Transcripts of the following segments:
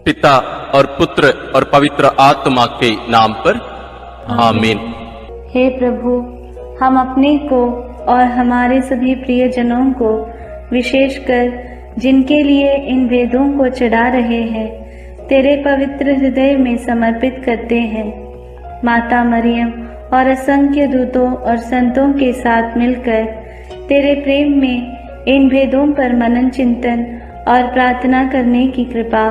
पिता और पुत्र और पवित्र आत्मा के नाम पर आमीन। हे प्रभु, हम अपने को और हमारे सभी प्रियजनों को, विशेषकर जिनके लिए इन वेदों को चढ़ा रहे हैं, तेरे पवित्र हृदय में समर्पित करते हैं। माता मरियम और असंख्य दूतों और संतों के साथ मिलकर तेरे प्रेम में इन भेदों पर मनन चिंतन और प्रार्थना करने की कृपा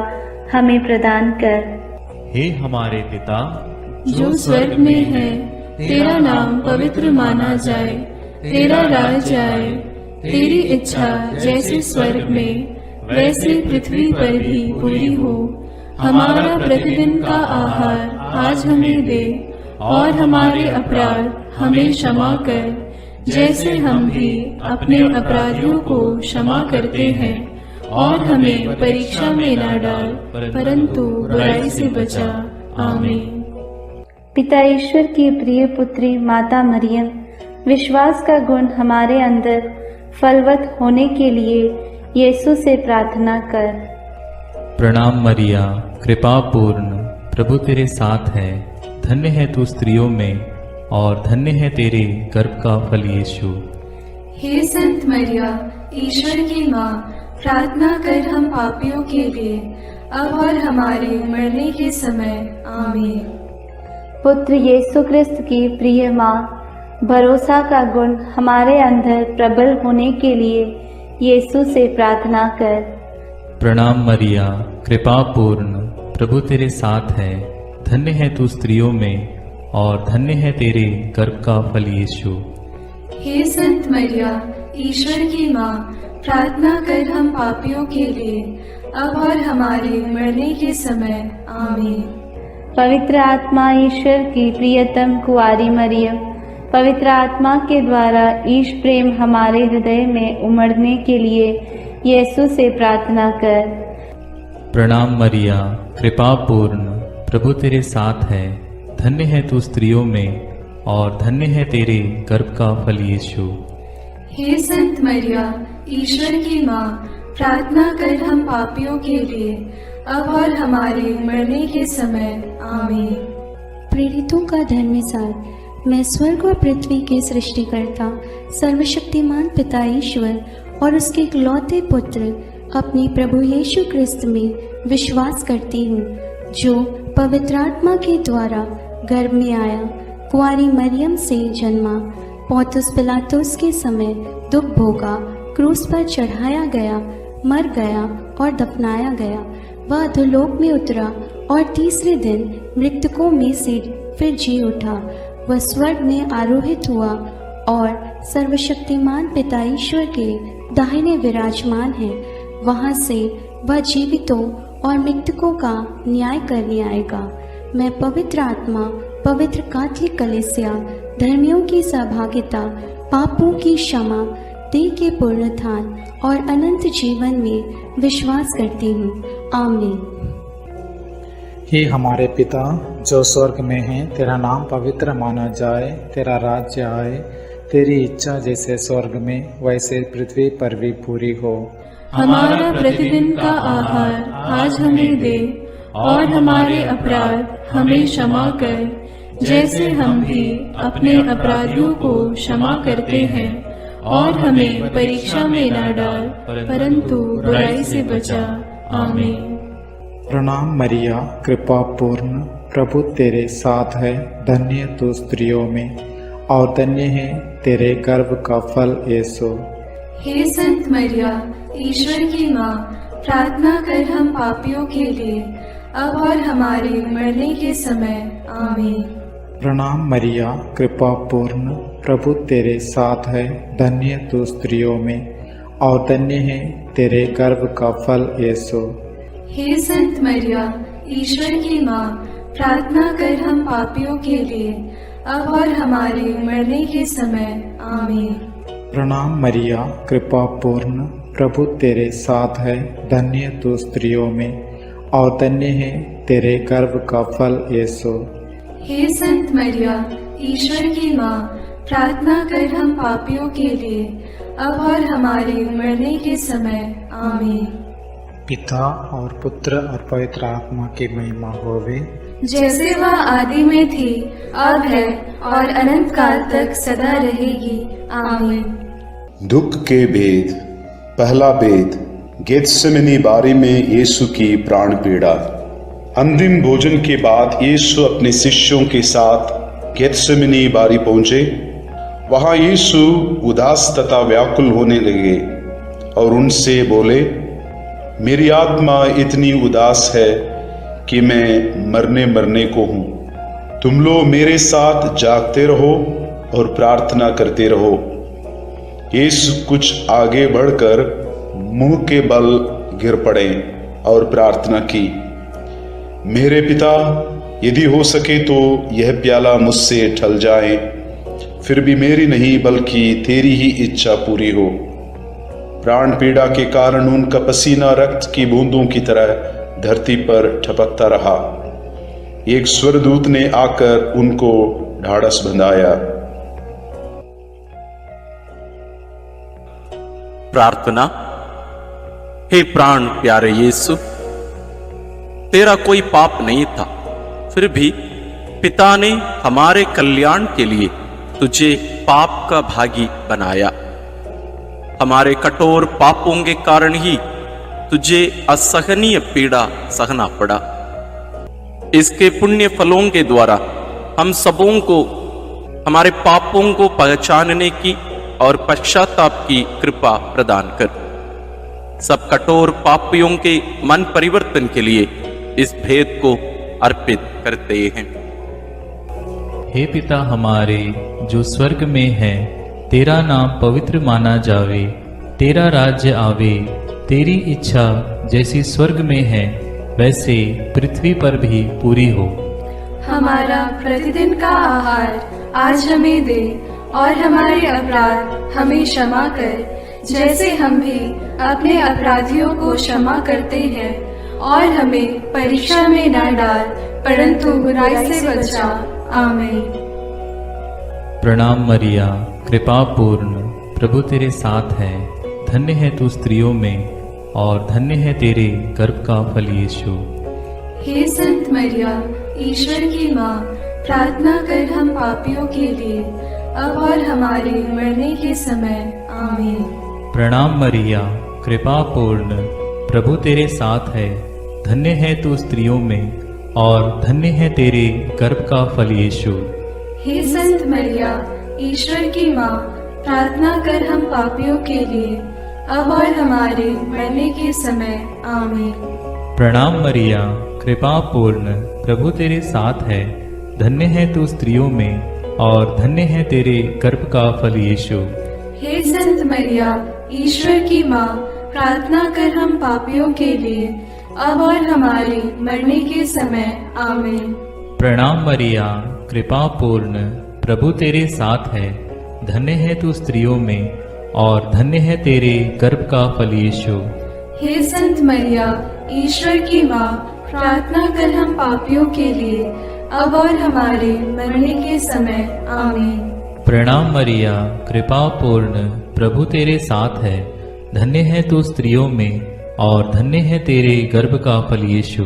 हमें प्रदान कर। हे हमारे पिता जो स्वर्ग में है, तेरा नाम पवित्र माना जाए, तेरा राज आए, तेरी इच्छा जैसे स्वर्ग में वैसे पृथ्वी पर भी पूरी हो। हमारा प्रतिदिन का आहार आज हमें दे, और हमारे अपराध हमें क्षमा कर, जैसे हम भी अपने अपराधियों को क्षमा करते हैं, और हमें परीक्षा में न डाल, परंतु बुराई से बचा। आमीन। पिता ईश्वर की प्रिय पुत्री माता मरियम, विश्वास का गुण हमारे अंदर फलवत होने के लिए यीशु से प्रार्थना कर। प्रणाम मरिया, कृपा पूर्ण, प्रभु तेरे साथ है। धन्य है तू स्त्रियों में, और धन्य है तेरे गर्भ का फल यीशु। हे संत मरिया, ईश्वर की माँ, प्रार्थना कर हम पापियों के लिए, अब और हमारे मरने के समय। आमीन। पुत्र यीशु क्रिस्त की प्रिय माँ, भरोसा का गुण हमारे अंदर प्रबल होने के लिए यीशु से प्रार्थना कर। प्रणाम मरिया, कृपा पूर्ण, प्रभु तेरे साथ है। धन्य है तू स्त्रियों में, और धन्य है तेरे गर्भ का फल यीशु। हे संत मरिया, ईश्वर की माँ, प्रार्थना कर हम पापियों के लिए, अब और हमारे मरने के समय। आमीन। पवित्र आत्मा ईश्वर की प्रियतम कुंवारी मरियम, पवित्र आत्मा के द्वारा ईश प्रेम हमारे हृदय में उमड़ने के लिए यीशु से प्रार्थना कर। प्रणाम मरिया, कृपा पूर्ण, प्रभु तेरे साथ है। धन्य है तू स्त्रियों में, और धन्य है तेरे गर्भ का फल यीशु। हे संत मरिया, ईश्वर की माँ, प्रार्थना कर हम पापियों के लिए, अब और हमारे मरने के समय। आमीन। प्रेरितों का धर्मसार। मैं स्वर्ग और पृथ्वी के सृष्टिकर्ता सर्वशक्तिमान पिता ईश्वर और उसके इकलौते पुत्र अपने प्रभु यीशु क्रिस्त में विश्वास करती हूँ, जो पवित्र आत्मा के द्वारा गर्भ में आया, कुंवारी मरियम से जन्मा, पौंतुस पिलातुस के समय दुख भोगा, क्रूस पर चढ़ाया गया, मर गया और दफनाया गया। वह अधोलोक में उतरा और तीसरे दिन मृतकों में से फिर जी उठा। वह स्वर्ग में आरोहित हुआ और सर्वशक्तिमान पिता ईश्वर के दाहिने विराजमान है। वहां से वह जीवितों और मृतकों का न्याय करने आएगा। मैं पवित्र आत्मा, पवित्र कैथोलिक कलीसिया, धर्मियों की सहभागिता, पापों की क्षमा, देह के पुनरुत्थान और अनंत जीवन में विश्वास करती हूँ। आमीन। हे हमारे पिता जो स्वर्ग में है, तेरा नाम पवित्र माना जाए, तेरा राज्य आए, तेरी इच्छा जैसे स्वर्ग में वैसे पृथ्वी पर भी पूरी हो। हमारा प्रतिदिन का आहार आज हमें दे, और हमारे अपराध हमें क्षमा कर, जैसे हम भी अपने अपराधियों को क्षमा करते हैं, और हमें परीक्षा में न डाल, परंतु बुराई से बचा। आमीन। प्रणाम मरिया, कृपा पूर्ण, प्रभु तेरे साथ है। धन्य तू स्त्रियों में, और धन्य है तेरे गर्भ का फल यीशु। हे संत मरिया, ईश्वर की माँ, प्रार्थना कर हम पापियों के लिए, अब और हमारे मरने के समय। आमीन। प्रणाम मरिया, कृपा पूर्ण, प्रभु तेरे साथ है। धन्य तू स्त्रियों में, और धन्य है तेरे गर्भ का फल यीशु। हे संत मरिया, ईश्वर की माँ, प्रार्थना कर हम पापियों के लिए, अब और हमारे मरने के समय। आमीन। प्रणाम मरिया, कृपा पूर्ण, प्रभु तेरे साथ है। धन्य तू स्त्रियों में, और धन्य है तेरे गर्भ का फल यीशु। हे संत मरिया, ईश्वर की माँ, प्रार्थना कर हम पापियों के लिए, अब और हमारे मरने के समय। आमीन। पिता और पुत्र और पवित्र आत्मा की महिमा होवे, जैसे वह आदि में थी, अब है और अनंत काल तक सदा रहेगी। आमीन। दुख के भेद। पहला भेद, गेत्सेमनी बारी में यीशु की प्राण पीड़ा। अंतिम भोजन के बाद यीशु अपने शिष्यों के साथ गेत्सेमनी बारी पहुंचे। वहां यीशु उदास तथा व्याकुल होने लगे और उनसे बोले, मेरी आत्मा इतनी उदास है कि मैं मरने को हूं। तुम लोग मेरे साथ जागते रहो और प्रार्थना करते रहो। यीशु कुछ आगे बढ़कर मुंह के बल गिर पड़े और प्रार्थना की, मेरे पिता, यदि हो सके तो यह प्याला मुझसे टल जाए, फिर भी मेरी नहीं बल्कि तेरी ही इच्छा पूरी हो। प्राण पीड़ा के कारण उनका पसीना रक्त की बूंदों की तरह धरती पर टपकता रहा। एक स्वर्गदूत ने आकर उनको ढाढ़स बंधाया। प्रार्थना। हे प्राण प्यारे यीशु, तेरा कोई पाप नहीं था, फिर भी पिता ने हमारे कल्याण के लिए तुझे पाप का भागी बनाया। हमारे कठोर पापों के कारण ही तुझे असहनीय पीड़ा सहना पड़ा। इसके पुण्य फलों के द्वारा हम सबों को हमारे पापों को पहचानने की और पश्चाताप की कृपा प्रदान कर। सब कठोर पापियों के मन परिवर्तन के लिए इस भेद को अर्पित करते हैं। हे पिता हमारे जो स्वर्ग में है, तेरा नाम पवित्र माना जावे, तेरा राज्य आवे, तेरी इच्छा जैसी स्वर्ग में है वैसे पृथ्वी पर भी पूरी हो। हमारा प्रतिदिन का आहार आज हमें दे और हमारे अपराध हमें क्षमा कर, जैसे हम भी अपने अपराधियों को क्षमा करते हैं, और हमें परीक्षा में न डाल परंतु बुराई से बचा। आमीन। प्रणाम मरिया, कृपा पूर्ण, प्रभु तेरे साथ है। धन्य है तू स्त्रियों में और धन्य है तेरे गर्भ का फल यीशु। हे संत मरिया, ईश्वर की माँ, प्रार्थना कर हम पापियों के लिए, अब और हमारे मरने के समय। आमीन। प्रणाम मरिया, कृपा पूर्ण, प्रभु तेरे साथ है। धन्य है तू स्त्रियों में और धन्य है तेरे गर्भ का फल यीशु। हे संत मरिया, ईश्वर की माँ, प्रार्थना कर हम पापियों के लिए, अब और हमारे मरने के समय। आमीन। प्रणाम मरिया, कृपा पूर्ण, प्रभु तेरे साथ है। धन्य है तू स्त्रियों में और धन्य है तेरे गर्भ का फल यीशु। हे संत मरिया, ईश्वर की माँ, प्रार्थना कर हम पापियों के लिए, अब और हमारे मरने के समय। आमीन। प्रणाम मरिया, कृपा पूर्ण, प्रभु तेरे साथ है। धन्य है तू स्त्रियों में और धन्य है तेरे गर्भ का फल यीशु। हे संत मरिया, ईश्वर की माँ, प्रार्थना कर हम पापियों के लिए, अब और हमारे मरने के समय। आमीन। प्रणाम मरिया, कृपा पूर्ण, प्रभु तेरे साथ है। धन्य है तू स्त्रियों में और धन्य है तेरे गर्भ का फल यीशु।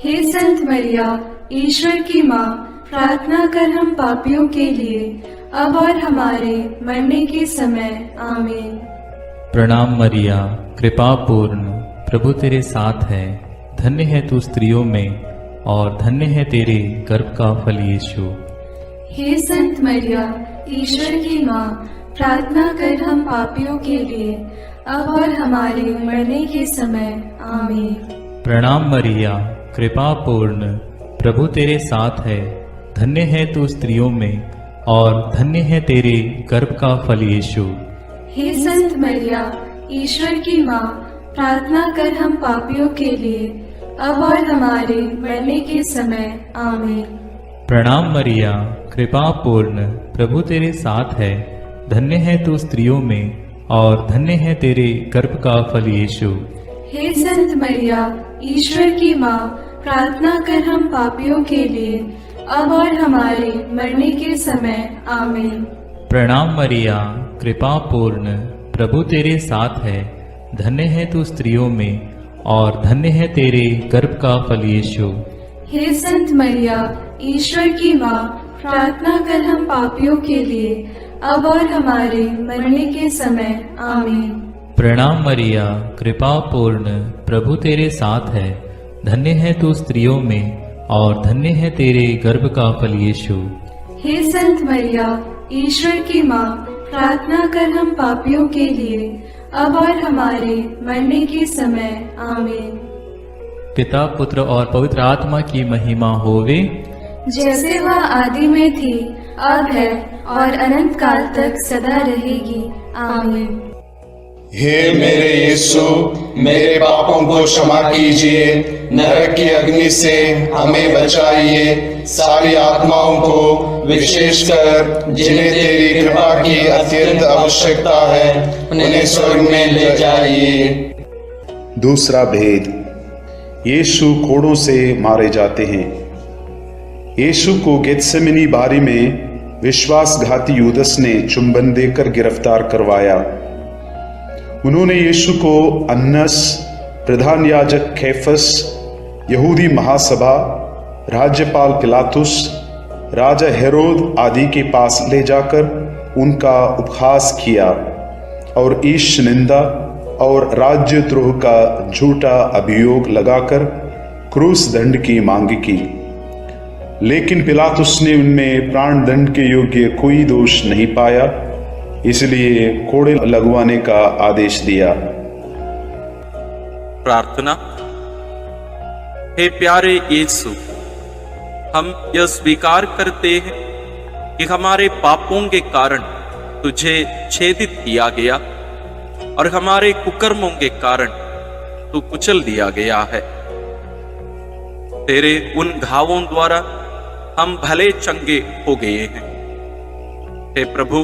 हे संत मरिया, ईश्वर की माँ, प्रार्थना कर हम पापियों के लिए, अब और हमारे मरने के समय। आमीन। प्रणाम मरिया, कृपा पूर्ण, प्रभु तेरे साथ है। धन्य है तू स्त्रियों में और धन्य है तेरे गर्भ का फल यीशु। हे संत मरिया, ईश्वर की माँ, प्रार्थना कर हम पापियों के लिए, अब और हमारे मरने के समय। आमीन। प्रणाम मरिया, कृपा पूर्ण, प्रभु तेरे साथ है। धन्य है तू स्त्रियों में और धन्य है तेरे गर्भ का फल यीशु। हे संत मरिया, ईश्वर की माँ, प्रार्थना कर हम पापियों के लिए, अब और हमारे मरने के समय। आमीन। प्रणाम मरिया, कृपा पूर्ण, प्रभु तेरे साथ है। धन्य है तू स्त्रियों में और धन्य है तेरे गर्भ का फल यीशु। हे संत मरिया, ईश्वर की माँ, प्रार्थना कर हम पापियों के लिए, अब और हमारे मरने के समय। आमीन। प्रणाम मरिया, कृपा पूर्ण, प्रभु तेरे साथ है। धन्य है तू स्त्रियों में और धन्य है तेरे गर्भ का फल यीशु। हे संत मरिया, ईश्वर की माँ, प्रार्थना कर हम पापियों के लिए, अब और हमारे मरने के समय। आमीन। प्रणाम मरिया, कृपा पूर्ण, प्रभु तेरे साथ है। धन्य है तू स्त्रियों में और धन्य है तेरे गर्भ का फल यीशु। हे संत मरिया, ईश्वर की माँ, प्रार्थना कर हम पापियों के लिए, अब और हमारे मरने के समय। आमीन। पिता, पुत्र और पवित्र आत्मा की महिमा होवे, जैसे वह आदि में थी, अब है और अनंत काल तक सदा रहेगी। आमीन। हे मेरे यीशु, मेरे पापों को क्षमा कीजिए, नरक की अग्नि से हमें बचाइए, सारी आत्माओं को, विशेषकर जिन्हें तेरी कृपा की अत्यंत आवश्यकता है, उन्हें स्वर्ग में ले जाइए। दूसरा भेद, यीशु कोड़ों से मारे जाते हैं। यीशु को गेत्सेमनी बारी में विश्वासघाती यूदस ने चुंबन देकर गिरफ्तार करवाया। उन्होंने यीशु को अन्नस, प्रधान याजक कैफस, यहूदी महासभा, राज्यपाल पिलातुस, राजा हेरोद आदि के पास ले जाकर उनका उपहास किया और ईश निंदा और राज्यद्रोह का झूठा अभियोग लगाकर क्रूस दंड की मांग की। लेकिन पिलातुस ने उनमें प्राण दंड के योग्य कोई दोष नहीं पाया, इसलिए कोड़े लगवाने का आदेश दिया। प्रार्थना। हे प्यारे यीशु, हम यह स्वीकार करते हैं कि हमारे पापों के कारण तुझे छेदित किया गया और हमारे कुकर्मों के कारण तू कुचल दिया गया है। तेरे उन घावों द्वारा हम भले चंगे हो गए हैं। हे प्रभु,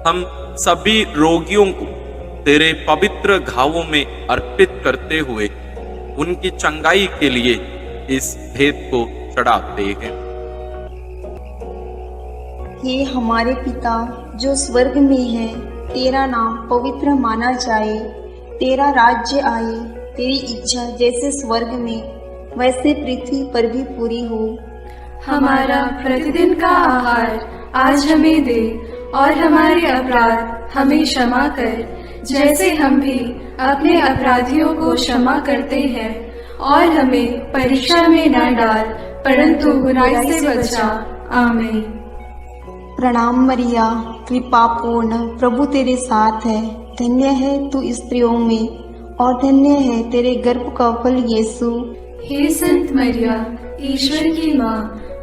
हम सभी रोगियों को तेरे पवित्र घावों में अर्पित करते हुए उनकी चंगाई के लिए इस भेद को चढ़ाते हैं। हे हमारे पिता जो स्वर्ग में है, तेरा नाम पवित्र माना जाए, तेरा राज्य आए, तेरी इच्छा जैसे स्वर्ग में वैसे पृथ्वी पर भी पूरी हो। हमारा प्रतिदिन का आहार आज हमें दे और हमारे अपराध हमें क्षमा कर, जैसे हम भी अपने अपराधियों को क्षमा करते हैं, और हमें परीक्षा में न डाल, परंतु बुराई से बचा। आमीन। प्रणाम मरिया, कृपा पूर्ण, प्रभु तेरे साथ है। धन्य है तू स्त्रियों में और धन्य है तेरे गर्भ का फल यीशु। हे संत मरिया, ईश्वर की माँ,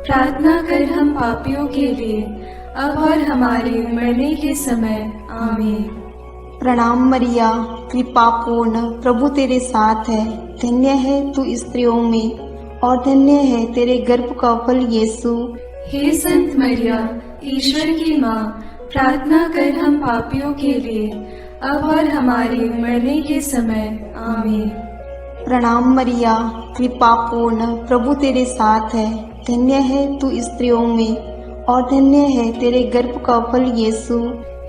प्रार्थना कर हम पापियों के लिए, अब और हमारे मरने के समय। आमीन। प्रणाम मरिया, कृपा पूर्ण, प्रभु तेरे साथ है। धन्य है तू स्त्रियों में और धन्य है तेरे गर्भ का फल यीशु। हे संत मरिया, ईश्वर की माँ, प्रार्थना कर हम पापियों के लिए, अब और हमारे मरने के समय। आमीन। प्रणाम मरिया, कृपा पूर्ण, प्रभु तेरे साथ है। धन्य है तू स्त्रियों में और धन्य है तेरे गर्भ का फल यीशु।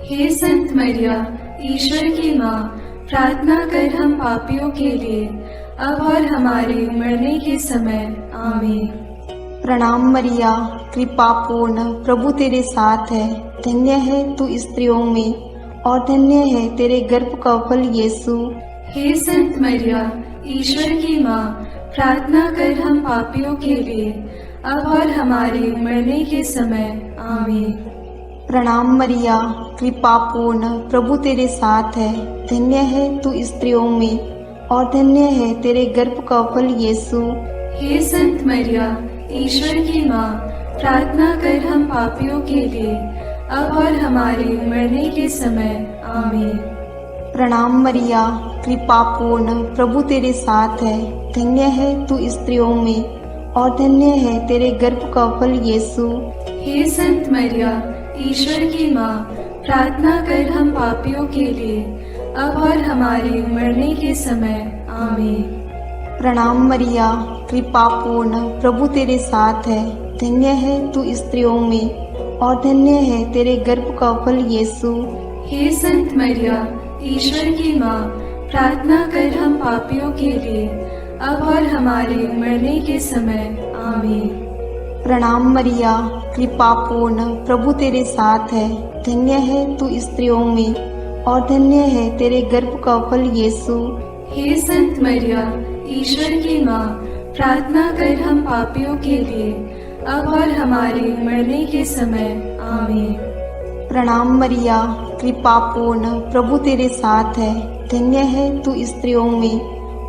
हे संत मरिया, ईश्वर की माँ, प्रार्थना कर हम पापियों के लिए, अब और हमारे मरने के समय। आमीन। प्रणाम मरिया, कृपा पूर्ण, प्रभु तेरे साथ है। धन्य है तू स्त्रियों में और धन्य है तेरे गर्भ का फल यीशु। हे संत मरिया, ईश्वर की माँ, प्रार्थना कर हम पापियों के लिए, अब और हमारे मरने के समय। आमीन। प्रणाम मरिया, कृपा पूर्ण, प्रभु तेरे साथ है। धन्य है तू स्त्रियों में और धन्य है तेरे गर्भ का फल यीशु। हे संत मरिया, ईश्वर की माँ, प्रार्थना कर हम पापियों के लिए, अब और हमारे मरने के समय। आमीन। प्रणाम मरिया, कृपा पूर्ण, प्रभु तेरे साथ है। धन्य है तू स्त्रियों में और धन्य है तेरे गर्भ का फल यीशु। हे संत मरिया, ईश्वर की माँ, प्रार्थना कर हम पापियों के लिए, अब और हमारे मरने के समय। आमीन। प्रणाम मरिया, कृपा पूर्ण, प्रभु तेरे साथ है। धन्य है तू स्त्रियों में और धन्य है तेरे गर्भ का फल यीशु। हे संत मरिया, ईश्वर की माँ, प्रार्थना कर हम पापियों के लिए, अब और हमारे मरने के समय। आमीन। प्रणाम मरिया, कृपा पूर्ण, प्रभु तेरे साथ है। धन्य है तू स्त्रियों में और धन्य है तेरे गर्भ का फल यीशु। हे संत मरिया, ईश्वर की माँ, प्रार्थना कर हम पापियों के लिए, अब और हमारे मरने के समय। आमीन। प्रणाम मरिया, कृपा पूर्ण, प्रभु तेरे साथ है। धन्य है तू स्त्रियों में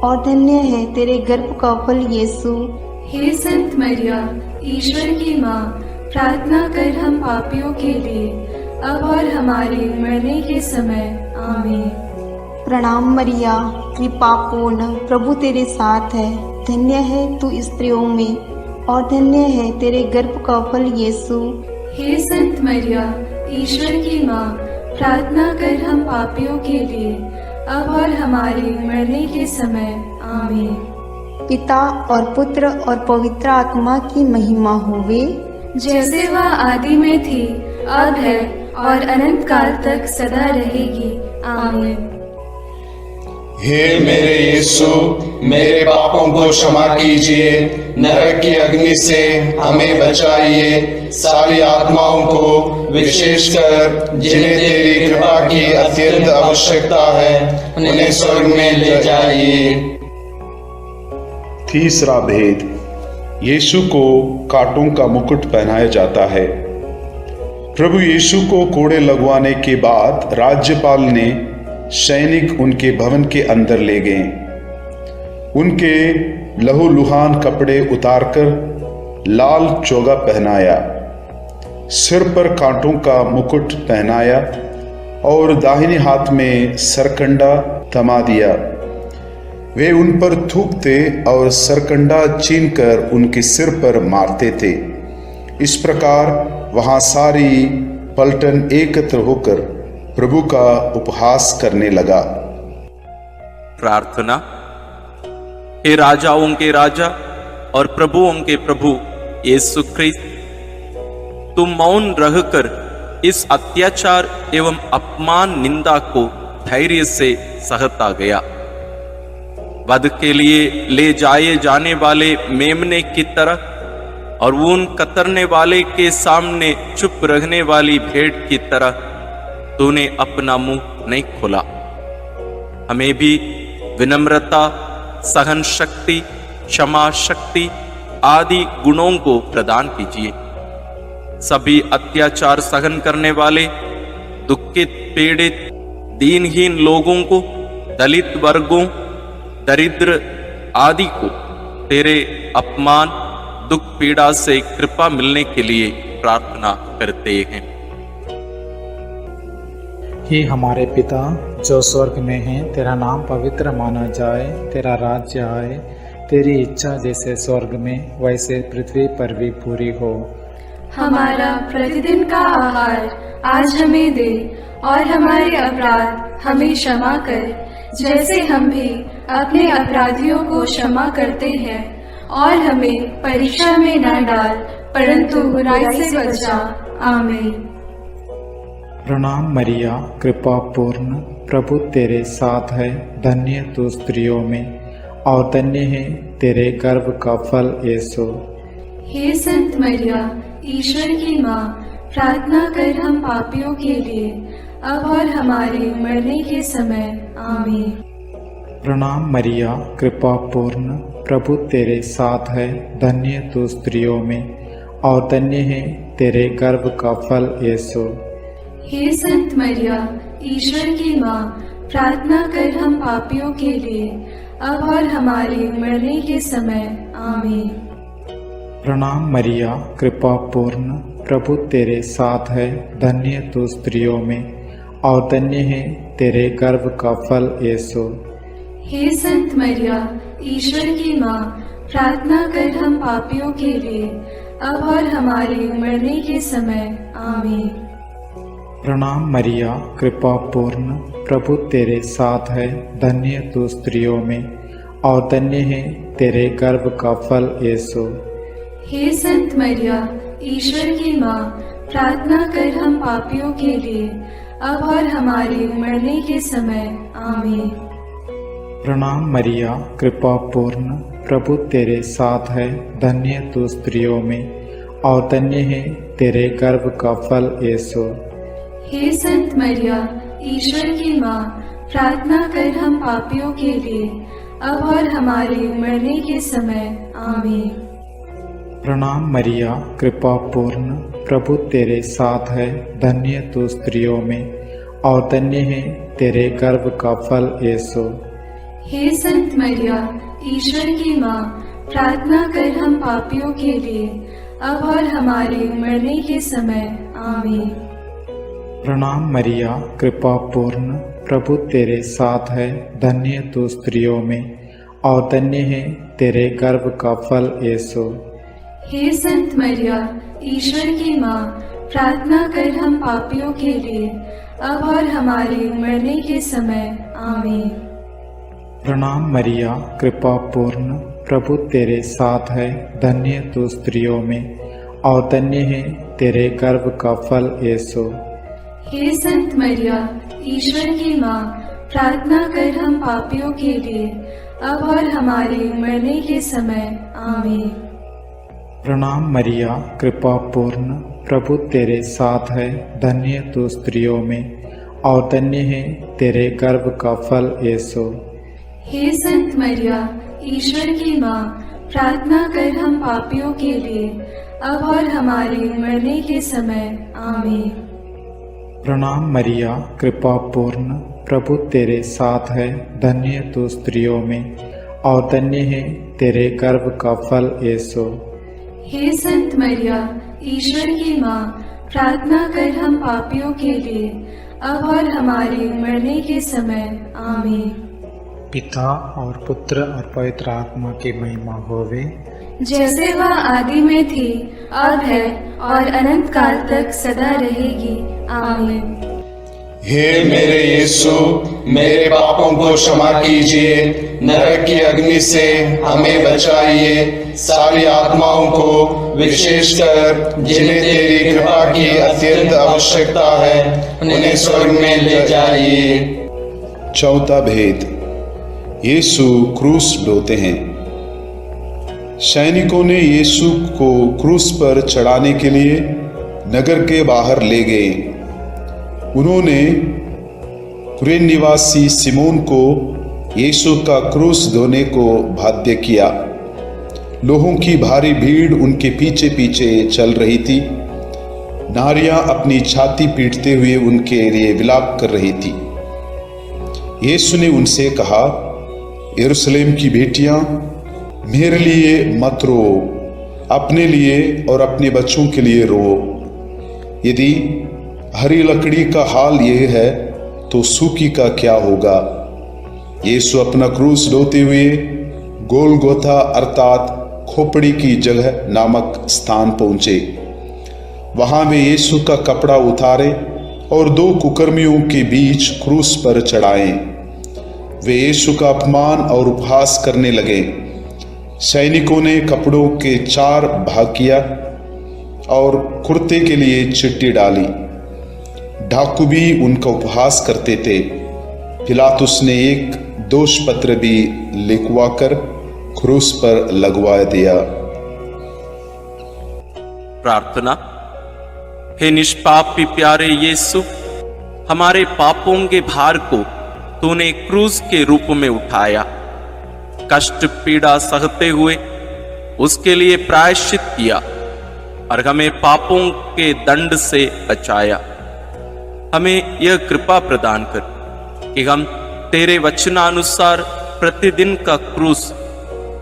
और धन्य है तेरे गर्भ का फल यीशु। हे संत मरिया, ईश्वर की माँ, प्रार्थना कर हम पापियों के लिए, अब और हमारे मरने के समय। आमीन। प्रणाम मरिया, कृपा पूर्ण, प्रभु तेरे साथ है। धन्य है तू स्त्रियों में और धन्य है तेरे गर्भ का फल यीशु। हे संत मरिया, ईश्वर की माँ, प्रार्थना कर हम पापियों के लिए, अब और हमारे मरने के समय। आमीन। पिता और पुत्र और पवित्र आत्मा की महिमा होवे, जैसे वह आदि में थी, अब है और अनंत काल तक सदा रहेगी। आमीन। हे मेरे यीशु, मेरे पापों को क्षमा कीजिए, नरक की अग्नि से हमें बचाइए, सारी आत्माओं को विशेषकर जिन्हें तेरी कृपा की अत्यंत आवश्यकता है उन्हें स्वर्ग में ले जाइए। तीसरा भेद, यीशु को कांटों का मुकुट पहनाया जाता है। प्रभु यीशु को कोड़े लगवाने के बाद राज्यपाल ने सैनिक उनके भवन के अंदर ले गए। उनके लहूलुहान कपड़े उतारकर लाल चोगा पहनाया, सिर पर कांटों का मुकुट पहनाया और दाहिने हाथ में सरकंडा थमा दिया। वे उन पर थूकते और सरकंडा छीनकर उनके सिर पर मारते थे। इस प्रकार वहां सारी पलटन एकत्र होकर प्रभु का उपहास करने लगा। प्रार्थना। हे राजाओं के राजा और प्रभुओं के प्रभु यीशु ख्रिस्त, तुम मौन रहकर इस अत्याचार एवं अपमान निंदा को धैर्य से सहता गया। वध के लिए ले जाए जाने वाले मेमने की तरह और ऊन कतरने वाले के सामने चुप रहने वाली भेड़ की तरह तूने अपना मुंह नहीं खोला। हमें भी विनम्रता, सहन शक्ति, क्षमा शक्ति आदि गुणों को प्रदान कीजिए। सभी अत्याचार सहन करने वाले, दुखित, पीड़ित, दीनहीन लोगों को, दलित वर्गों, दरिद्र आदि को तेरे अपमान, दुख, पीड़ा से कृपा मिलने के लिए प्रार्थना करते हैं। हे हमारे पिता जो स्वर्ग में है, तेरा नाम पवित्र माना जाए, तेरा राज्य आए, तेरी इच्छा जैसे स्वर्ग में वैसे पृथ्वी पर भी पूरी हो। हमारा प्रतिदिन का आहार आज हमें दे और हमारे अपराध हमें क्षमा कर, जैसे हम भी अपने अपराधियों को क्षमा करते हैं, और हमें परीक्षा में न डाल परंतु बुराई से बचा। आमीन। प्रणाम मरिया, कृपा पूर्ण, प्रभु तेरे साथ है। धन्य तू स्त्रियों में और धन्य है तेरे गर्भ का फल यीशु। हे संत मरिया, ईश्वर की माँ, प्रार्थना कर हम पापियों के लिए, अब और हमारे मरने के समय। आमीन। प्रणाम मरिया, कृपा पूर्ण, प्रभु तेरे साथ है। धन्य तू स्त्रियों में और धन्य है तेरे गर्भ का फल यीशु। हे संत मरिया, ईश्वर की माँ, प्रार्थना कर हम पापियों के लिए, अब और हमारे मरने के समय। आमीन। प्रणाम मरिया, कृपा पूर्ण, प्रभु तेरे साथ है। धन्य तू स्त्रियों में और धन्य है तेरे गर्भ का फल यीशु। हे संत मरिया, ईश्वर की माँ, प्रार्थना कर हम पापियों के लिए, अब और हमारे मरने के समय। आमीन। प्रणाम मरिया, कृपा पूर्ण, प्रभु तेरे साथ है। धन्य तू स्त्रियों में और धन्य है तेरे गर्भ का फल यीशु। हे संत मरिया, ईश्वर की माँ, प्रार्थना कर हम पापियों के लिए, अब और हमारे मरने के समय। आमीन। प्रणाम मरिया, कृपा पूर्ण, प्रभु तेरे साथ है, धन्य तू स्त्रियों में और धन्य है तेरे गर्भ का फल यीशु। हे संत मरिया, ईश्वर की माँ, प्रार्थना कर हम पापियों के लिए, अब और हमारे मरने के समय। आमीन। प्रणाम मरिया, कृपा पूर्ण, प्रभु तेरे साथ है, धन्य तू स्त्रियों में और धन्य है तेरे गर्भ का फल यीशु। हे संत मरिया, ईश्वर की माँ, प्रार्थना कर हम पापियों के लिए, अब और हमारे मरने के समय। आमीन। प्रणाम मरिया, कृपा पूर्ण, प्रभु तेरे साथ है, धन्य तू स्त्रियों में और धन्य है तेरे गर्भ का फल यीशु। हे संत मरिया, ईश्वर की माँ, प्रार्थना कर हम पापियों के लिए, अब और हमारे मरने के समय। आमीन। प्रणाम मरिया, कृपा पूर्ण, प्रभु तेरे साथ है, धन्य तू स्त्रियों में और धन्य है तेरे गर्भ का फल यीशु। हे संत मरिया, ईश्वर की माँ, प्रार्थना कर हम पापियों के लिए, अब और हमारे मरने के समय। आमीन। प्रणाम मरिया, कृपा पूर्ण, प्रभु तेरे साथ है, धन्य तू स्त्रियों में और धन्य है तेरे गर्भ का फल यीशु। हे संत मरिया, ईश्वर की माँ, प्रार्थना कर हम पापियों के लिए, अब और हमारे मरने के समय। आमीन। प्रणाम मरिया, कृपा पूर्ण, प्रभु तेरे साथ है, धन्य तू स्त्रियों में और धन्य है तेरे गर्भ का फल यीशु। हे संत मरिया, ईश्वर की माँ, प्रार्थना कर हम पापियों के लिए, अब और हमारे मरने के समय। आमीन। पिता और पुत्र और पवित्र आत्मा की महिमा होवे, जैसे वह आदि में थी, अब है और अनंत काल तक सदा रहेगी। आमीन। हे मेरे यीशु, मेरे पापों को क्षमा कीजिए, नरक की अग्नि से हमें बचाइए, सारी आत्माओं को विशेषकर जिन्हें तेरी कृपा की अत्यंत आवश्यकता है, उन्हें स्वर्ग में ले जाइए। चौथा भेद, यीशु क्रूस ढोते हैं। सैनिकों ने यीशु को क्रूस पर चढ़ाने के लिए नगर के बाहर ले गए। उन्होंने कुरेन निवासी सिमोन को यीशु का क्रूस ढोने को बाध्य किया। लोगों की भारी भीड़ उनके पीछे पीछे चल रही थी। नारियां अपनी छाती पीटते हुए उनके लिए विलाप कर रही थी। यीशु ने उनसे कहा, यरूशलेम की बेटियां, मेरे लिए मत रो, अपने लिए और अपने बच्चों के लिए रो। यदि हरी लकड़ी का हाल यह है तो सूखी का क्या होगा। यीशु अपना क्रूस ढोते हुए गोलगोथा अर्थात खोपड़ी की जगह नामक स्थान पहुंचे। वहां वे यीशु का कपड़ा उतारे और दो कुकर्मियों के बीच क्रूस पर चढ़ाए। वे यीशु का अपमान और उपहास करने लगे। सैनिकों ने कपड़ों के 4 भाग किया और कुर्ते के लिए चिट्ठी डाली। डाकू भी उनका उपहास करते थे। पिलातुस ने एक दोष पत्र भी लिखवाकर क्रूस पर लगवा दिया। प्रार्थना। हे निष्पापी प्यारे यीशु, हमारे पापों के भार को तूने क्रूस के रूप में उठाया। कष्ट पीड़ा सहते हुए उसके लिए प्रायश्चित किया और हमें पापों के दंड से बचाया। हमें यह कृपा प्रदान कर कि हम तेरे वचनानुसार प्रतिदिन का क्रूस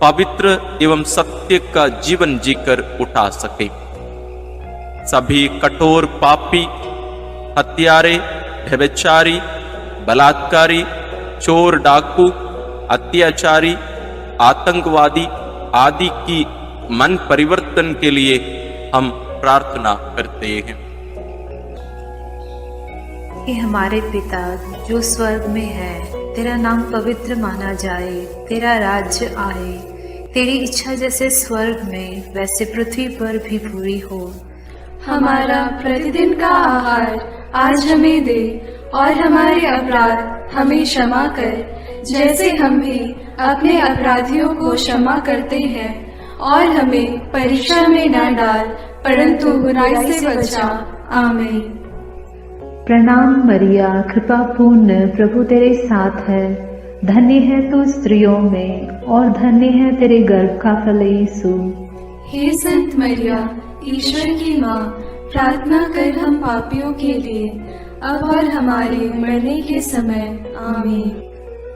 पवित्र एवं सत्य का जीवन जीकर उठा सके। सभी कठोर पापी, हत्यारे, व्यभिचारी, बलात्कारी, चोर, डाकू, अत्याचारी, आतंकवादी आदि की मन परिवर्तन के लिए हम प्रार्थना करते हैं। कि हमारे पिता जो स्वर्ग में है, तेरा नाम पवित्र माना जाए, तेरा राज्य आए, तेरी इच्छा जैसे स्वर्ग में वैसे पृथ्वी पर भी पूरी हो। हमारा प्रतिदिन का आहार आज हमें दे और हमारे अपराध हमें क्षमा कर, जैसे हम भी अपने अपराधियों को क्षमा करते हैं, और हमें परीक्षा में न डाल, परंतु बुराई से बचा। आमीन। प्रणाम मरिया, कृपा पूर्ण, प्रभु तेरे साथ है। धन्य है तू स्त्रियों में, और धन्य है तेरे गर्भ का फल यीशु। हे संत मरिया, ईश्वर की माँ, प्रार्थना कर हम पापियों के लिए, अब और हमारे मरने के समय। आमीन।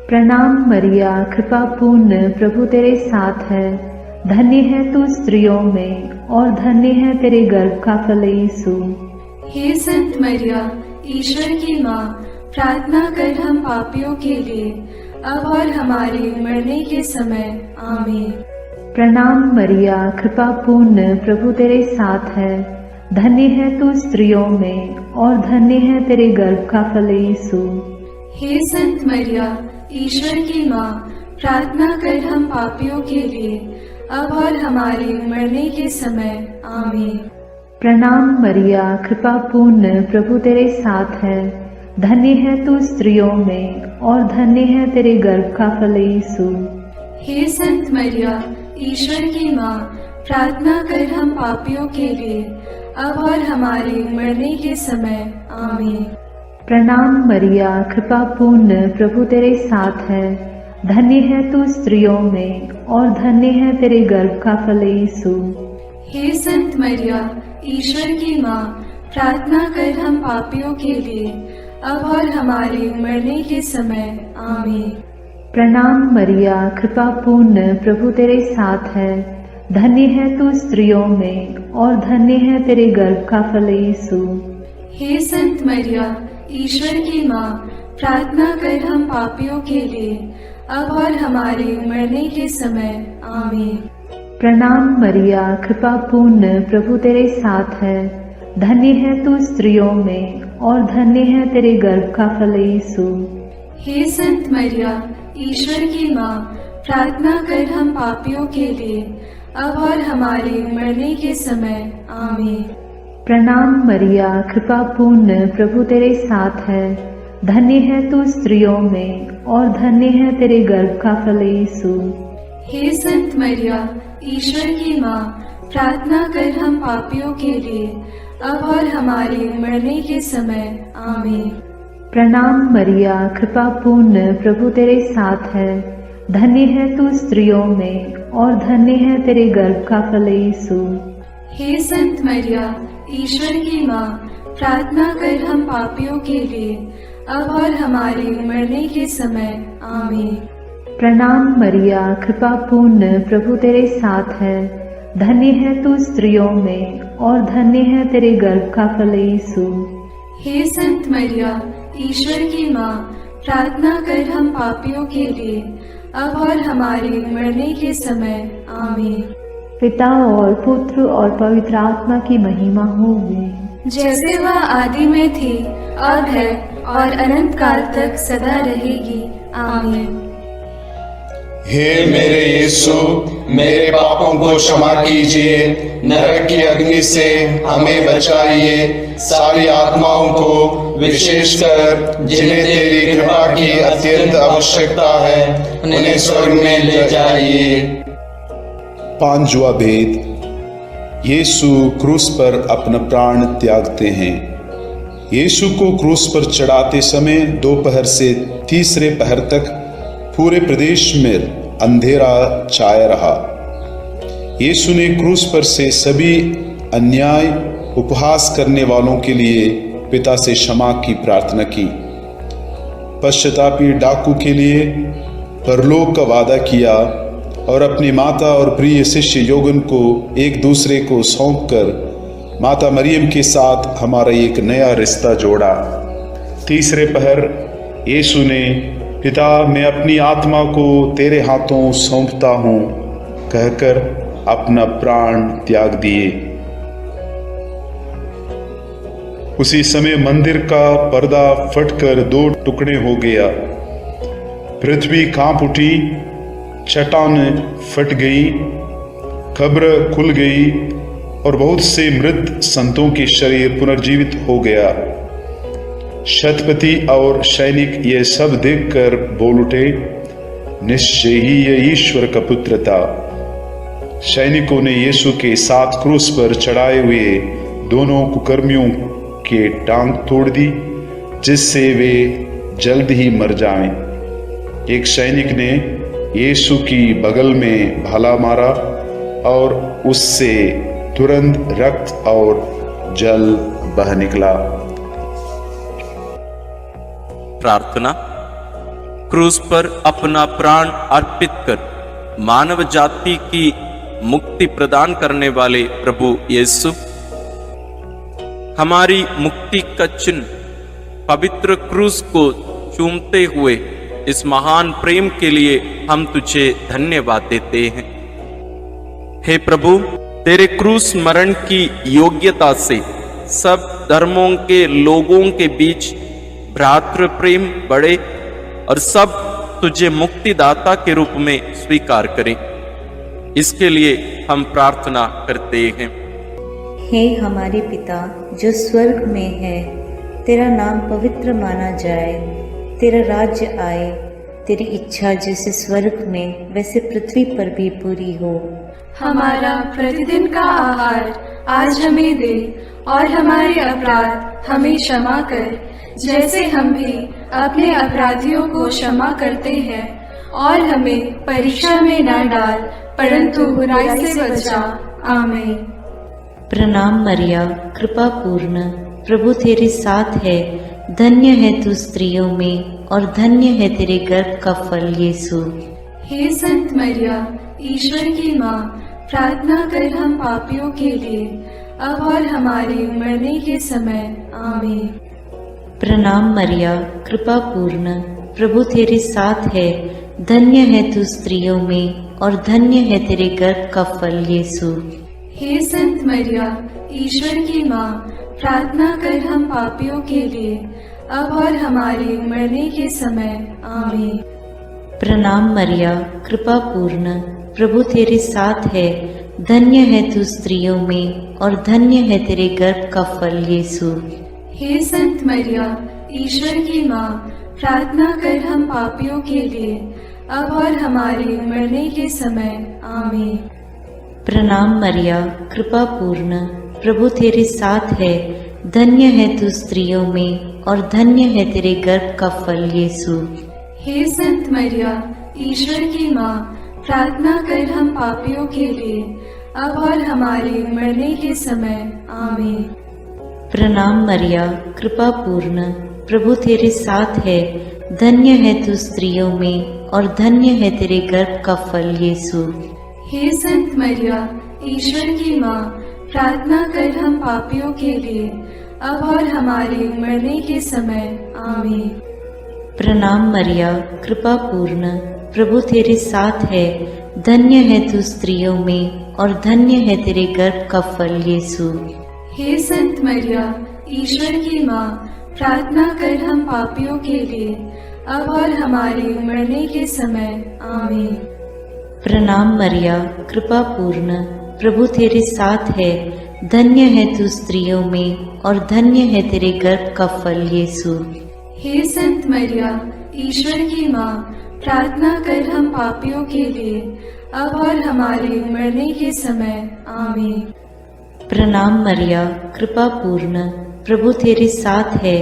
प्रणाम मरिया, कृपा पूर्ण, प्रभु तेरे साथ है। धन्य है तू स्त्रियों में, और धन्य है तेरे गर्भ का फल यीशु। हे संत मरिया, ईश्वर की माँ, प्रार्थना कर हम पापियों के लिए, अब और हमारे मरने के समय। आमीन। प्रणाम मरिया, कृपा पूर्ण, प्रभु तेरे साथ है। धन्य है तू स्त्रियों में, और धन्य है तेरे गर्भ का फल यीशु। हे संत मरिया, ईश्वर की माँ, प्रार्थना कर हम पापियों के लिए, अब और हमारे मरने के समय। आमीन। प्रणाम मरिया, कृपा पूर्ण, प्रभु तेरे साथ है। धन्य है तू स्त्रियों में, और धन्य है तेरे गर्भ का फल यीशु। हे संत मरिया, ईश्वर की माँ, प्रार्थना कर हम पापियों के लिए, अब और हमारे मरने के समय। आमीन। प्रणाम मरिया, कृपा पूर्ण, प्रभु तेरे साथ है। धन्य है तू स्त्रियों में, और धन्य है तेरे गर्भ का फल यीशु। हे संत मरिया, ईश्वर की माँ, प्रार्थना कर हम पापियों के लिए, अब और हमारे मरने के समय। आमीन। प्रणाम मरिया, कृपा पूर्ण, प्रभु तेरे साथ है। धन्य है तू स्त्रियों में, और धन्य है तेरे गर्भ का फल यीशु। हे संत मरिया, ईश्वर की माँ, प्रार्थना कर हम पापियों के लिए, अब और हमारे मरने के समय। आमीन। प्रणाम मरिया, कृपा पूर्ण, प्रभु तेरे साथ है। धन्य है तू स्त्रियों में, और धन्य है तेरे गर्भ का फल यीशु। हे संत मरिया, ईश्वर की माँ, प्रार्थना कर हम पापियों के लिए, अब और हमारे मरने के समय। आमीन। प्रणाम मरिया, कृपा पूर्ण, प्रभु तेरे साथ है। धन्य है तू स्त्रियों में, और धन्य है तेरे गर्भ का फल यीशु। हे संत मरिया, ईश्वर की माँ, प्रार्थना कर हम पापियों के लिए, अब और हमारे मरने के समय। आमीन। प्रणाम मरिया, कृपा पूर्ण, प्रभु तेरे साथ है। धन्य है तू स्त्रियों में, और धन्य है तेरे गर्भ का फल यीशु। हे संत मरिया, ईश्वर की माँ, प्रार्थना कर हम पापियों के लिए, अब और हमारे मरने के समय। आमीन। प्रणाम मरिया, कृपा पूर्ण, प्रभु तेरे साथ है। धन्य है तू स्त्रियों में, और धन्य है तेरे गर्भ का फल यीशु। हे संत मरिया, ईश्वर की माँ, प्रार्थना कर हम पापियों के लिए, अब और हमारे मरने के समय। आमीन। पिता और पुत्र और पवित्र आत्मा की महिमा होगी, जैसे वह आदि में थी, अब है, और अनंत काल तक सदा रहेगी। आमीन। हे मेरे यीशु, मेरे पापों को क्षमा कीजिए, नरक की अग्नि से हमें बचाइए, सारी आत्माओं को, विशेषकर जिन्हें तेरी कृपा की अत्यंत आवश्यकता है, उन्हें स्वर्ग में ले जाइए। पांचवा भेद, यीशु क्रूस पर अपना प्राण त्यागते हैं। यीशु को क्रूस पर चढ़ाते समय दोपहर से तीसरे पहर तक पूरे प्रदेश में अंधेरा छाया रहा। यीशु ने क्रूस पर से सभी अन्याय उपहास करने वालों के लिए पिता से क्षमा की प्रार्थना की। पश्चातापी डाकू के लिए परलोक का वादा किया और अपनी माता और प्रिय शिष्य योगन को एक दूसरे को सौंपकर माता मरियम के साथ हमारा एक नया रिश्ता जोड़ा। तीसरे पहर यीशु ने पिता, मैं अपनी आत्मा को तेरे हाथों सौंपता हूँ कहकर अपना प्राण त्याग दिए। उसी समय मंदिर का पर्दा फटकर दो टुकड़े हो गया। पृथ्वी कांप उठी, चट्टान फट गई, कब्र खुल गई और बहुत से मृत संतों के शरीर पुनर्जीवित हो गया। शतपति और सैनिक ये सब देखकर बोल उठे, निश्चय ही यह ईश्वर का पुत्र था। सैनिकों ने यीशु के साथ क्रूस पर चढ़ाए हुए दोनों कुकर्मियों के टांग तोड़ दी, जिससे वे जल्द ही मर जाएं। एक सैनिक ने यीशु की बगल में भाला मारा और उससे तुरंत रक्त और जल बह निकला। प्रार्थना। क्रूस पर अपना प्राण अर्पित कर मानव जाति की मुक्ति प्रदान करने वाले प्रभु यीशु, हमारी मुक्ति का चिन्ह पवित्र क्रूस को चूमते हुए इस महान प्रेम के लिए हम तुझे धन्यवाद देते हैं। हे प्रभु, तेरे क्रूस मरण की योग्यता से सब धर्मों के लोगों के बीच भ्रातृ प्रेम बढ़े और सब तुझे मुक्तिदाता के रूप में स्वीकार करें। इसके लिए हम प्रार्थना करते हैं। हे हमारे पिता जो स्वर्ग में है, तेरा नाम पवित्र माना जाए, तेरा राज्य आए, तेरी इच्छा जैसे स्वर्ग में वैसे पृथ्वी पर भी पूरी हो। हमारा प्रतिदिन का आहार आज हमें दे और हमारे अपराध हमें क्षमा कर, जैसे हम भी अपने अपराधियों को क्षमा करते हैं, और हमें परीक्षा में न डाल परंतु बुराई से बचा। आमीन। प्रणाम मरिया, कृपा पूर्ण, प्रभु तेरे साथ है, धन्य है तू स्त्रियों में और धन्य है तेरे गर्भ का फल यीशु। हे संत मरिया, ईश्वर की माँ, प्रार्थना कर हम पापियों के लिए, अब और हमारे मरने के समय। आमीन। प्रणाम मरिया, कृपा पूर्ण, प्रभु तेरे साथ है, धन्य है तू स्त्रियों में और धन्य है तेरे गर्भ का फल यीशु। हे संत मरिया, ईश्वर की माँ, प्रार्थना कर हम पापियों के लिए, अब और हमारे मरने के समय। आमीन। प्रणाम मरिया, कृपा पूर्ण, प्रभु तेरे साथ है, धन्य है तू स्त्रियों में और धन्य है तेरे गर्भ का फल यीशु। हे संत मरिया, ईश्वर की माँ, प्रार्थना कर हम पापियों के लिए, अब और हमारे मरने के समय। आमीन। प्रणाम मरिया, कृपा पूर्ण, प्रभु तेरे साथ है, धन्य है तू स्त्रियों में और धन्य है तेरे गर्भ का फल यीशु। हे संत मरिया, ईश्वर की माँ, प्रार्थना कर हम पापियों के लिए, अब और हमारे मरने के समय। आमीन। प्रणाम मरिया, कृपा पूर्ण, प्रभु तेरे साथ है, धन्य है तू स्त्रियों में और धन्य है तेरे गर्भ का फल यीशु। हे संत मरिया, ईश्वर की माँ, प्रार्थना कर हम पापियों के लिए, अब और हमारे मरने के समय। आमीन। प्रणाम मरिया, कृपा पूर्ण, प्रभु तेरे साथ है, धन्य है तू स्त्रियों में और धन्य है तेरे गर्भ का फल यीशु। हे संत मरिया, ईश्वर की माँ, प्रार्थना कर हम पापियों के लिए, अब और हमारे मरने के समय। आमीन। प्रणाम मरिया, कृपा पूर्ण, प्रभु तेरे साथ है, धन्य है तू स्त्रियों में और धन्य है तेरे गर्भ का फल यीशु। हे संत मरिया, ईश्वर की माँ, प्रार्थना कर हम पापियों के लिए, अब और हमारे मरने के समय। आमीन। प्रणाम मरिया, कृपा पूर्ण, प्रभु तेरे साथ है,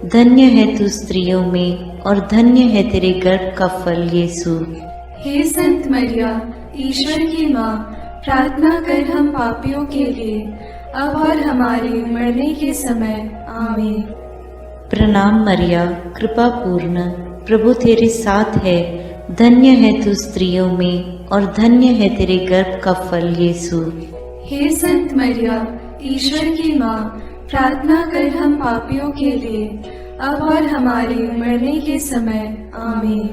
धन्य है तू स्त्रियों में और धन्य है तेरे गर्भ का फल यीशु। हे संत मरिया, ईश्वर की माँ, प्रार्थना कर हम पापियों के लिए, अब और हमारे मरने के समय। आमीन। प्रणाम मरिया, कृपा पूर्ण, प्रभु तेरे साथ है, धन्य है तू स्त्रियों में और धन्य है तेरे गर्भ का फल यीशु। हे संत मरिया, ईश्वर की माँ, प्रार्थना कर हम पापियों के लिए, अब और हमारे मरने के समय। आमीन।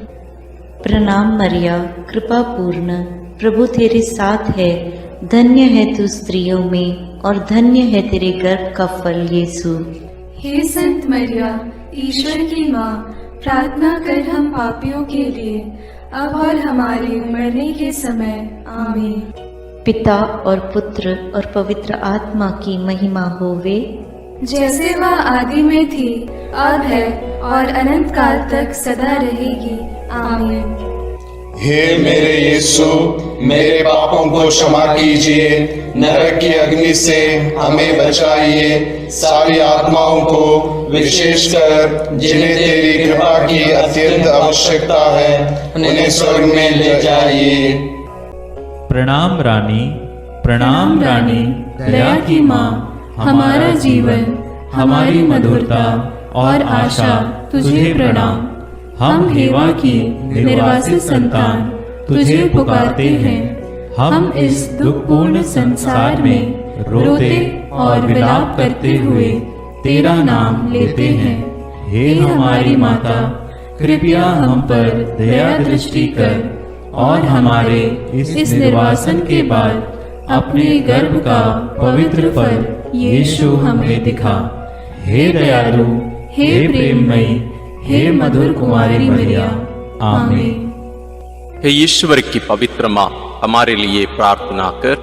प्रणाम मरिया, कृपा पूर्ण, प्रभु तेरे साथ है, धन्य है तू स्त्रियों में और धन्य है तेरे गर्भ का फल यीशु। हे संत मरिया, ईश्वर की माँ, प्रार्थना कर हम पापियों के लिए, अब और हमारे मरने के समय। आमीन। पिता और पुत्र और पवित्र आत्मा की महिमा होवे, जैसे वह आदि में थी, अब है और अनंत काल तक सदा रहेगी। आमीन। हे मेरे यीशु, मेरे पापों को क्षमा कीजिए, नरक की अग्नि से हमें बचाइए, सारी आत्माओं को विशेषकर जिन्हें तेरी कृपा की अत्यंत आवश्यकता है उन्हें स्वर्ग में ले जाइए। प्रणाम रानी, प्रणाम रानी, दया की माँ, हमारा जीवन, हमारी मधुरता और आशा तुझे प्रणाम। हम हेवा की निर्वासित संतान तुझे पुकारते हैं। हम इस दुखपूर्ण संसार में रोते और विलाप करते हुए तेरा नाम लेते हैं। हे हमारी माता, कृपया हम पर दया दृष्टि कर और हमारे इस निर्वासन के बाद अपने गर्भ का पवित्र फल यीशु हमें दिखा। हे दयालु, हे प्रेममयी, हे मधुर कुमारी मरिया, आमीन। हे ईश्वर की पवित्र माँ, हमारे लिए प्रार्थना कर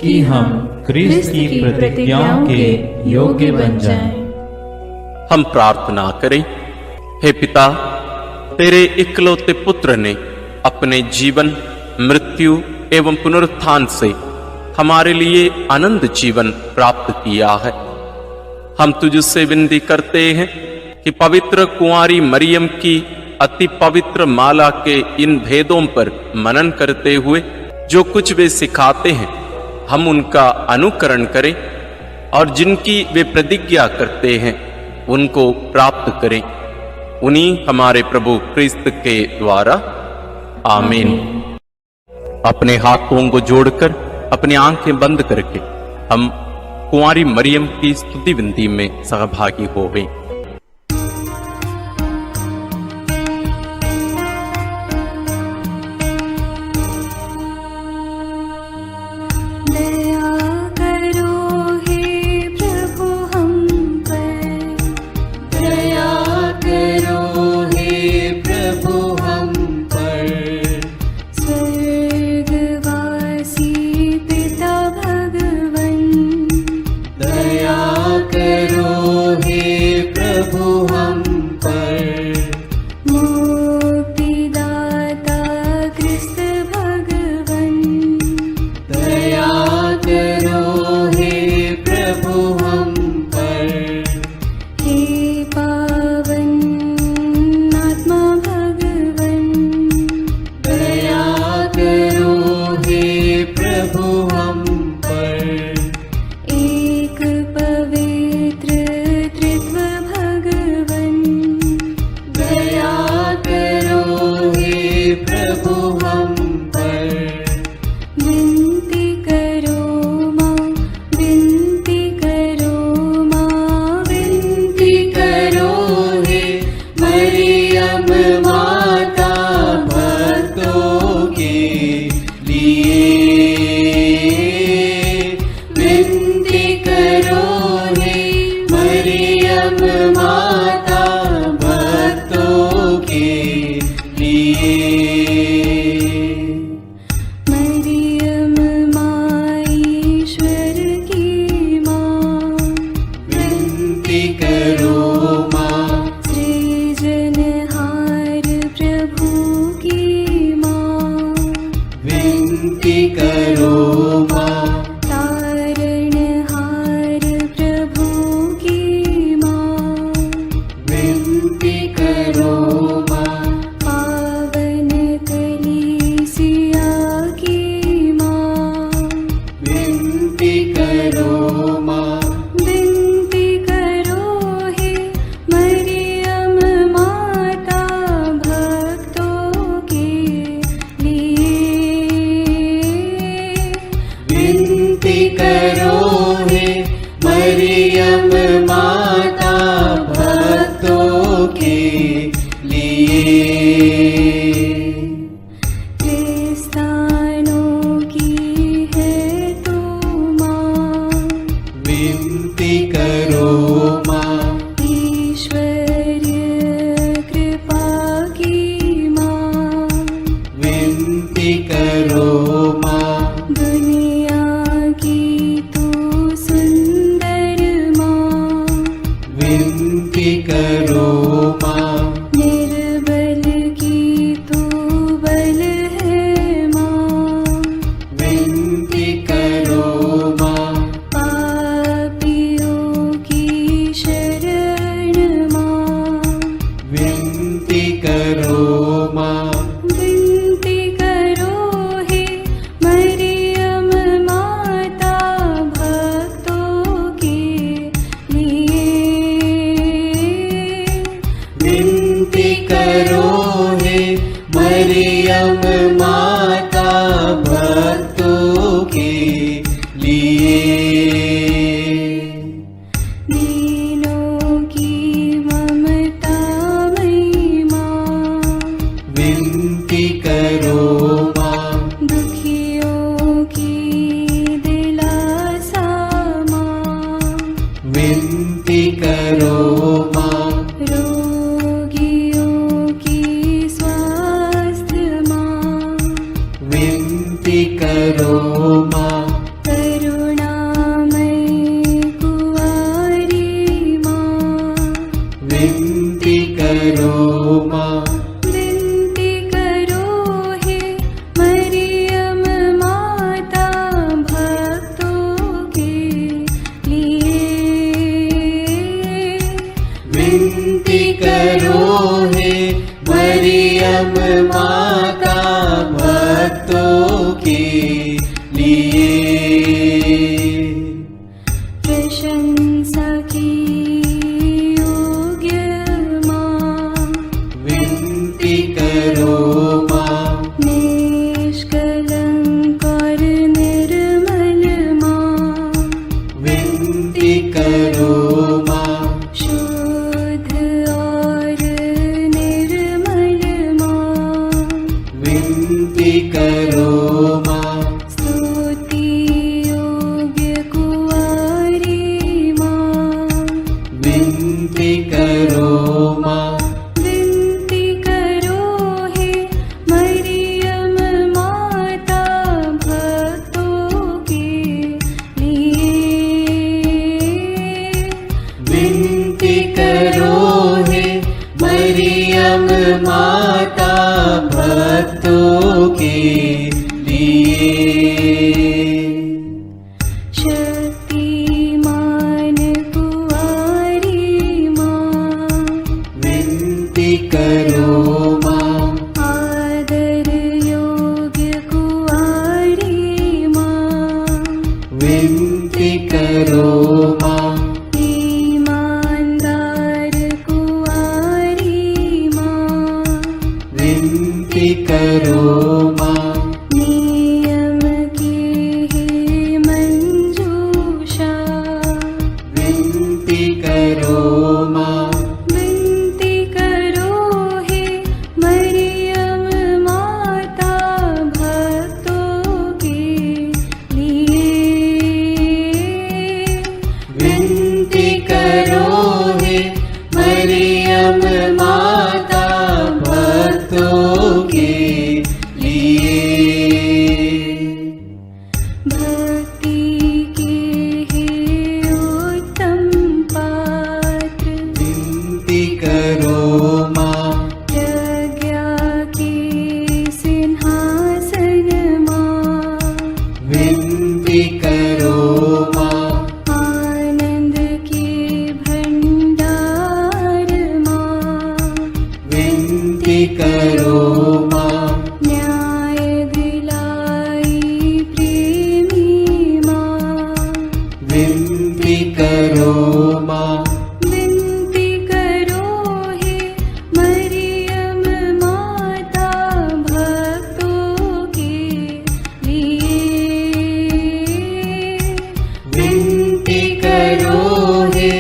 कि हम क्रिस्त की प्रतिज्ञाओं के योग्य बन जाएं। हम प्रार्थना करें। हे पिता, तेरे इकलौते पुत्र ने अपने जीवन, मृत्यु एवं पुनरुत्थान से हमारे लिए अनंत जीवन प्राप्त किया है। हम तुझसे विनती करते हैं कि पवित्र कुंवारी मरियम की अति पवित्र माला के इन भेदों पर मनन करते हुए जो कुछ वे सिखाते हैं, हम उनका अनुकरण करें और जिनकी वे प्रतिज्ञा करते हैं उनको प्राप्त करें। उन्हीं हमारे प्रभु क्रिस्त के द्वारा, आमीन। अपने हाथों को जोड़कर अपनी आंखें बंद करके हम कुंवारी मरियम की स्तुति विनती में सहभागी हो गए। निर्बल की तू बल है। माता भक्तों के लिए। प्रशंसा की योग्य माँ, विनती करो माँ। निष्कलंक और निर्मल माँ, विनती करो माँ। शुद्ध और निर्मल माँ, विनती करो माँ। स्तुति योग्य कुंवारी माँ, विनती करो माँ। विनती करो हे मरियम माता भक्तों के लिए। विनती करो हे मरियम माता भक्तों के लिए। शक्तिमान कुंवारी माँ, विनती करो माँ। आदर योग्य कुंवारी माँ, विनती करो माँ। ईमानदार कुंवारी माँ, विनती करो माँ। नियम की हे मंजूषा, विनती करो माँ। विनती करो हे मरियम माता भक्तों के लिए। विनती करो हे मरियम माता भक्तों के लिए। भक्ति के हे उत्तम पात्र, विनती करो माँ। प्रज्ञा के सिंहासन माँ, विनती करो माँ। आनंद के भंडार माँ, विनती करो माँ। न्याय दिलाई प्रेमी माँ, विनती करो माँ। विनती करो हे मरियम माता भक्तों के लिए। विनती करो हे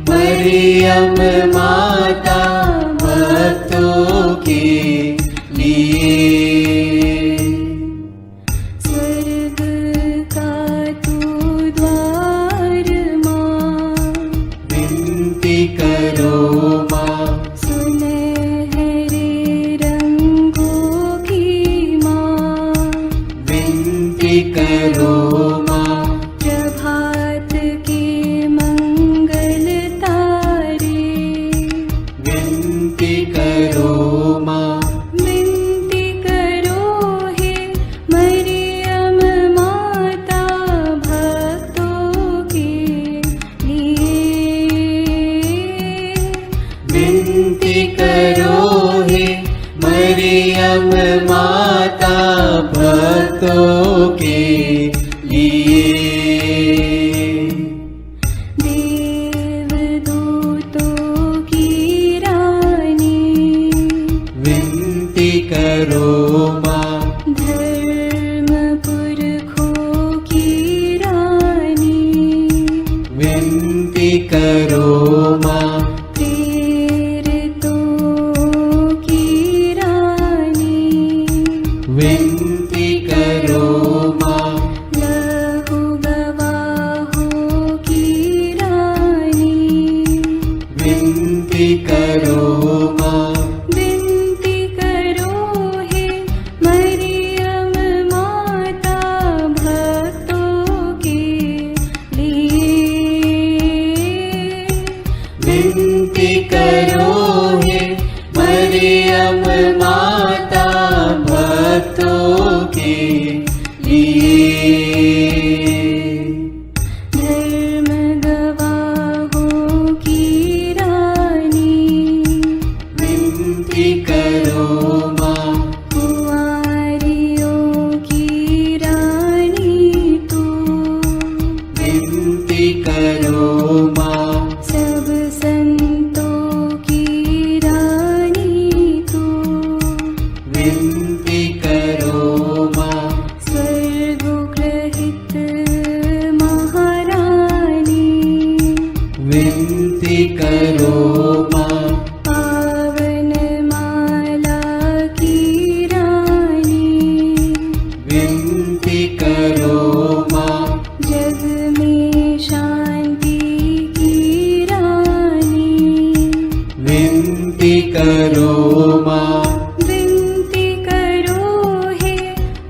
मरियम माता भक्तों के लिए। स्वर्ग का तू द्वार माँ, विनती करो माँ। सुनहरे रंगों की माँ, विनती करो माँ। प्रभात के मंगल तारे, विनती करो माँ। विनती करो हे मरियम माता भक्तों के लिए। विनती करो हे मरियम माता भक्तों के लिए। देवदूतों की रानी, विनती करो माँ। धर्म पुरखों की रानी, विनती करो माँ। प्रेरितों की रानी, विनती करो माँ। लहू गवाहों की रानी, विनती करो माँ। विनती करो हे मरियम माता भक्तों के लिए। विनती करो हे मरियम माता भक्तों के लिए। धर्म गवाहों की रानी, विनती करो माँ। करो माँ, सब संतों की रानी तू, विनती करो माँ, स्वर्गोग्रहित महारानी, विनती करो माँ, पावन माला की रानी, विनती करो माँ, जग में शांति की रानी, विनती करो माँ, विनती करो हे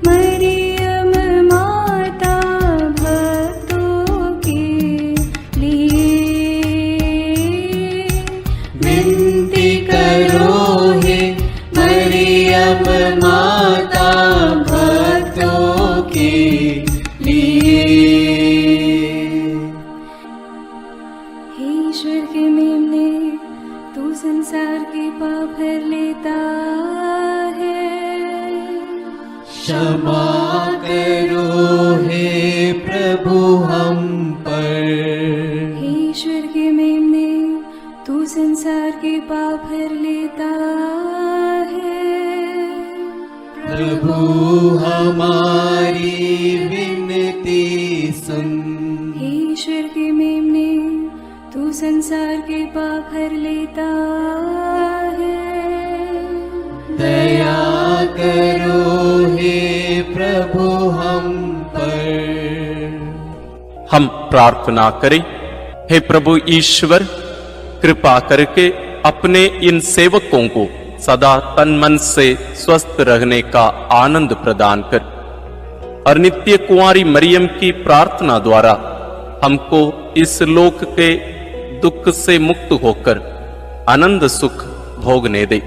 मरियम माता भक्तों के लिए, विनती करो हे मरियम माता भक्तों के लिए। हे ईश्वर के मेमने, तू संसार के पाप भर लेता है, क्षमा करो हे प्रभु हम पर, हे ईश्वर के मेमने, तू संसार के पाप भर लेता है, प्रभु हमारी विनती सुन, हे ईश्वर के मेमने, तू संसार के पाप भर लेता है, दया करो हे प्रभु हम पर। हम प्रार्थना करें। हे प्रभु ईश्वर, कृपा करके अपने इन सेवकों को सदा तन मन से स्वस्थ रहने का आनंद प्रदान कर और नित्य कुंवारी मरियम की प्रार्थना द्वारा हमको इस लोक के दुख से मुक्त होकर आनंद सुख भोगने दे।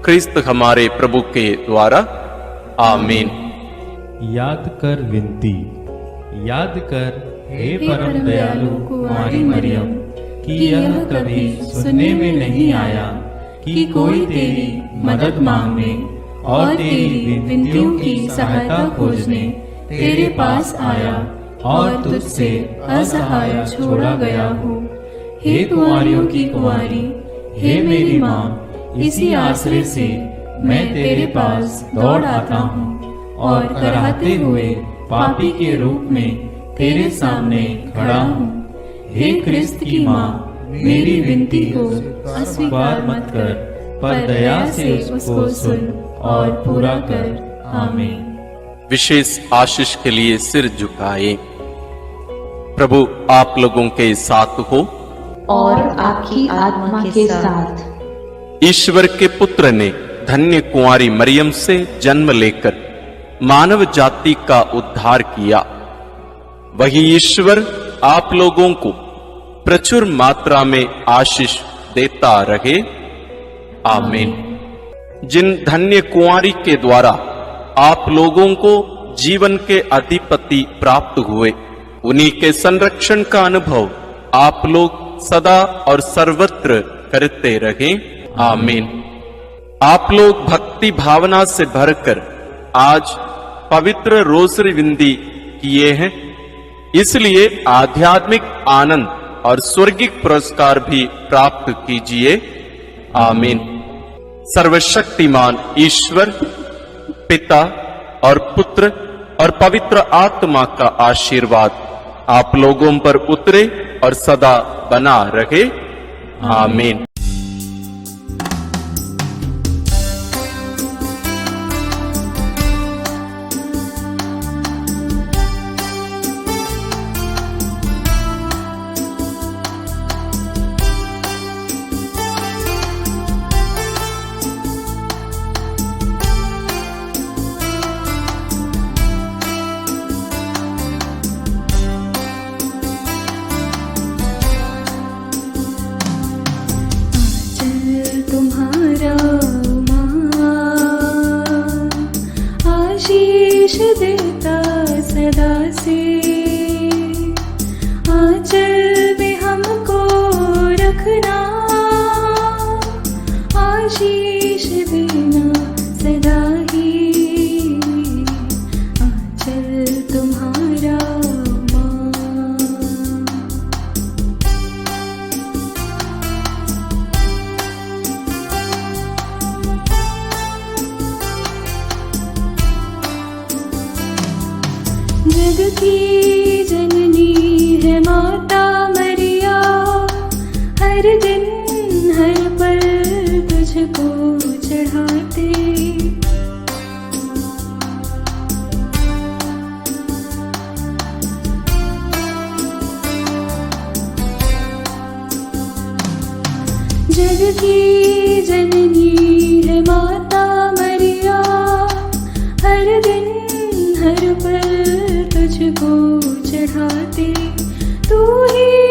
क्रिस्त हमारे प्रभु के द्वारा, आमीन। याद कर विनती, याद कर हे परम दयालु कुंवारी मरियम, कि यह कभी सुनने में नहीं आया कि कोई तेरी मदद मांगने और तेरी विनतियों की सहायता खोजने तेरे पास आया और तुझसे असहाय छोड़ा गया हूँ। हे कुंवारियों की कुंवारी, हे मेरी माँ, इसी आश्रय से मैं तेरे पास दौड़ आता हूँ और कराहते हुए पापी के रूप में तेरे सामने खड़ा हूँ। हे क्रिस्त की माँ, मेरी विनती को अस्वीकार मत कर, पर दया से उसको सुन और पूरा कर। आमीन। विशेष आशीष के लिए सिर झुकाए। प्रभु आप लोगों के साथ हो और आपकी आत्मा के साथ। ईश्वर के पुत्र ने धन्य कुंवारी मरियम से जन्म लेकर मानव जाति का उद्धार किया। वही ईश्वर आप लोगों को प्रचुर मात्रा में आशीष देता रहे। आमीन। जिन धन्य कुंवारी के द्वारा आप लोगों को जीवन के अधिपति प्राप्त हुए, उन्हीं के संरक्षण का अनुभव आप लोग सदा और सर्वत्र करते रहें। आमीन। आप लोग भक्ति भावना से भरकर आज पवित्र रोसरी विंदी किए हैं, इसलिए आध्यात्मिक आनंद और स्वर्गिक पुरस्कार भी प्राप्त कीजिए। आमीन। सर्वशक्तिमान ईश्वर पिता और पुत्र और पवित्र आत्मा का आशीर्वाद आप लोगों पर उतरे और सदा बना रहे। आमीन। तुम्हारा आशीष देता सदा से, आंचल में हमको रखना, आशीष देना सदा ही, आंचल तुम्हारा जग की जननी है माता मरिया, हर दिन हर पल तुझको चढ़ाते, तू ही